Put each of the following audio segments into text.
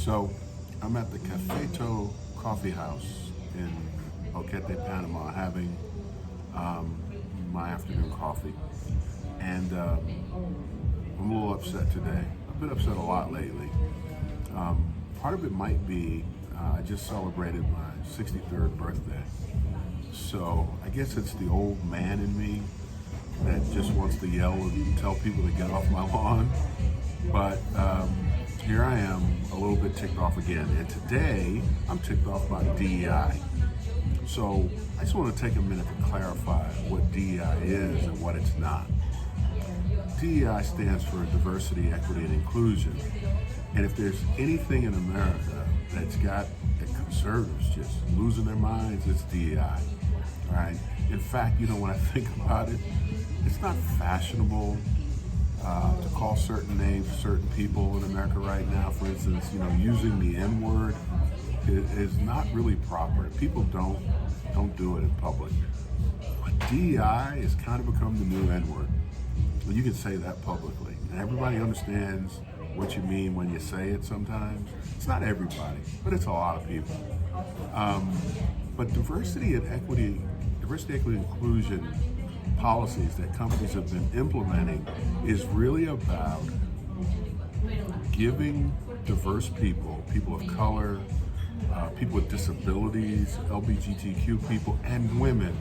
So I'm at the Cafeto Coffee House in Oquete, Panama, having my afternoon coffee. And I'm a little upset today. I've been upset a lot lately. Part of it might be I just celebrated my 63rd birthday. So I guess it's the old man in me that just wants to yell and tell people to get off my lawn. But here I am, a little bit ticked off again. And today, I'm ticked off by DEI. So I just want to take a minute to clarify what DEI is and what it's not. DEI stands for Diversity, Equity, and Inclusion. And if there's anything in America that's got the conservatives just losing their minds, it's DEI. Right? In fact, when I think about it, it's not fashionable to call certain names, certain people in America right now. For instance, using the N-word is not really proper. People don't do it in public. But DEI has kind of become the new N-word. Well, you can say that publicly, and everybody understands what you mean when you say it sometimes. It's not everybody, but it's a lot of people. But diversity, equity, and inclusion policies that companies have been implementing is really about giving diverse people of color, people with disabilities, LGBTQ people, and women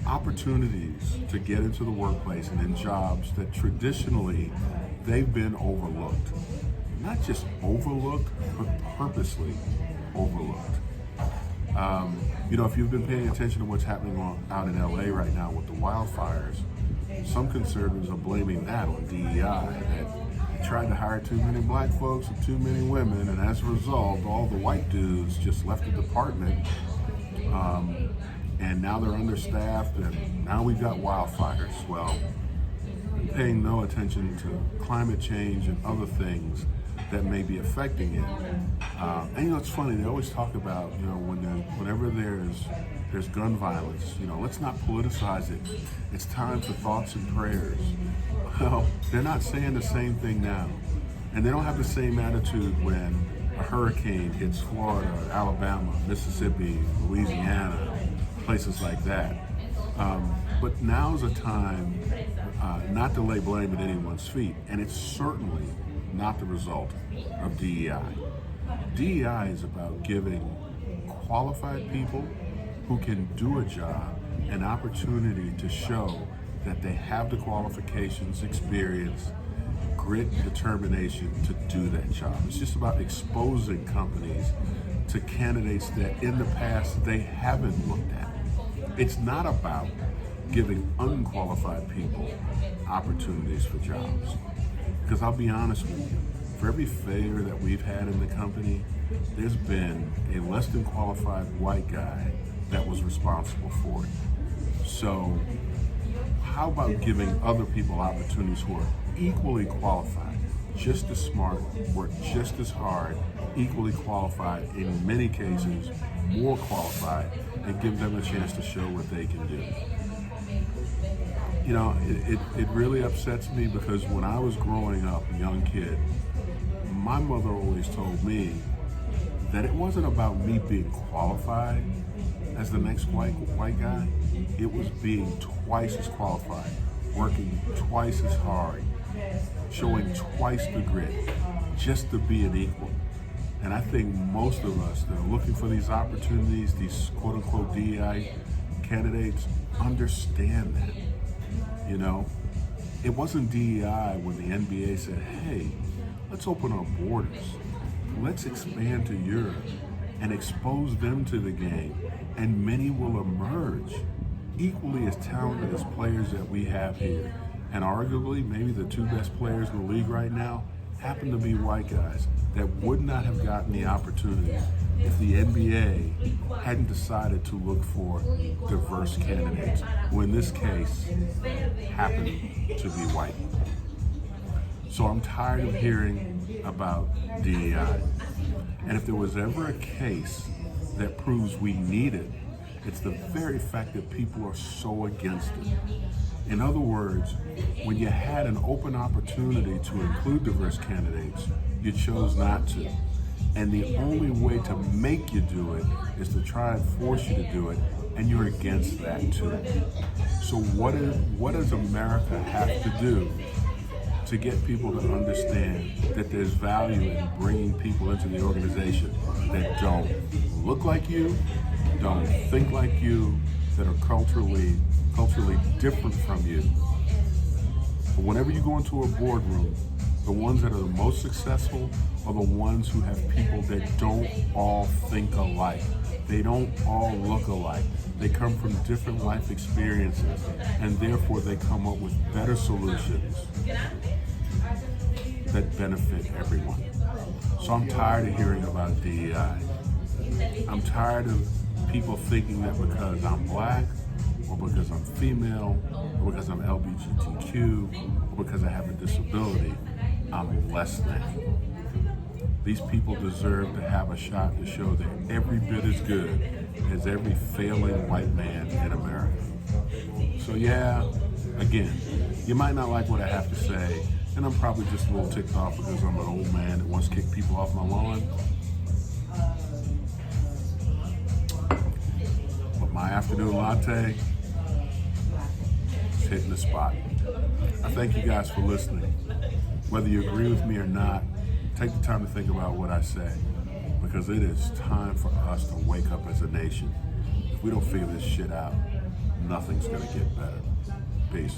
opportunities to get into the workplace and in jobs that traditionally they've been overlooked. Not just overlooked, but purposely overlooked. If you've been paying attention to what's happening out in LA right now with the wildfires, some conservatives are blaming that on DEI, that they tried to hire too many black folks and too many women, and as a result, all the white dudes just left the department, and now they're understaffed, and now we've got wildfires. Well, paying no attention to climate change and other things that may be affecting it. And it's funny, they always talk about, whenever there's gun violence, let's not politicize it. It's time for thoughts and prayers. Well, they're not saying the same thing now. And they don't have the same attitude when a hurricane hits Florida, Alabama, Mississippi, Louisiana, places like that. But now's a time not to lay blame at anyone's feet, and it's certainly not the result of DEI. DEI is about giving qualified people who can do a job an opportunity to show that they have the qualifications, experience, grit, and determination to do that job. It's just about exposing companies to candidates that in the past they haven't looked at. It's not about giving unqualified people opportunities for jobs. Because I'll be honest with you, for every failure that we've had in the company, there's been a less than qualified white guy that was responsible for it. So how about giving other people opportunities who are equally qualified, just as smart, work just as hard, equally qualified, in many cases more qualified, and give them a chance to show what they can do. It really upsets me because when I was growing up, a young kid, my mother always told me that it wasn't about me being qualified as the next white guy. It was being twice as qualified, working twice as hard, showing twice the grit, just to be an equal. And I think most of us that are looking for these opportunities, these quote-unquote DEI candidates, understand that. It wasn't DEI when the NBA said, hey, let's open our borders. Let's expand to Europe and expose them to the game. And many will emerge equally as talented as players that we have here. And arguably, maybe the two best players in the league right now happen to be white guys that would not have gotten the opportunity if the NBA hadn't decided to look for diverse candidates, who in this case happen to be white. So I'm tired of hearing about DEI. And if there was ever a case that proves we need it, it's the very fact that people are so against it. In other words, when you had an open opportunity to include diverse candidates, you chose not to. And the only way to make you do it is to try and force you to do it, and you're against that too. So what does America have to do to get people to understand that there's value in bringing people into the organization that don't look like you, don't think like you, that are culturally different from you? But whenever you go into a boardroom, the ones that are the most successful are the ones who have people that don't all think alike. They don't all look alike. They come from different life experiences, and therefore they come up with better solutions that benefit everyone. So I'm tired of hearing about DEI. I'm tired of people thinking that because I'm black, or because I'm female, or because I'm LGBTQ, or because I have a disability, I'm less than. These people deserve to have a shot to show they're every bit as good as every failing white man in America. So yeah, again, you might not like what I have to say, and I'm probably just a little ticked off because I'm an old man that wants to kick people off my lawn. But my afternoon latte is hitting the spot. I thank you guys for listening. Whether you agree with me or not, take the time to think about what I say, because it is time for us to wake up as a nation. If we don't figure this shit out, nothing's gonna get better. Peace.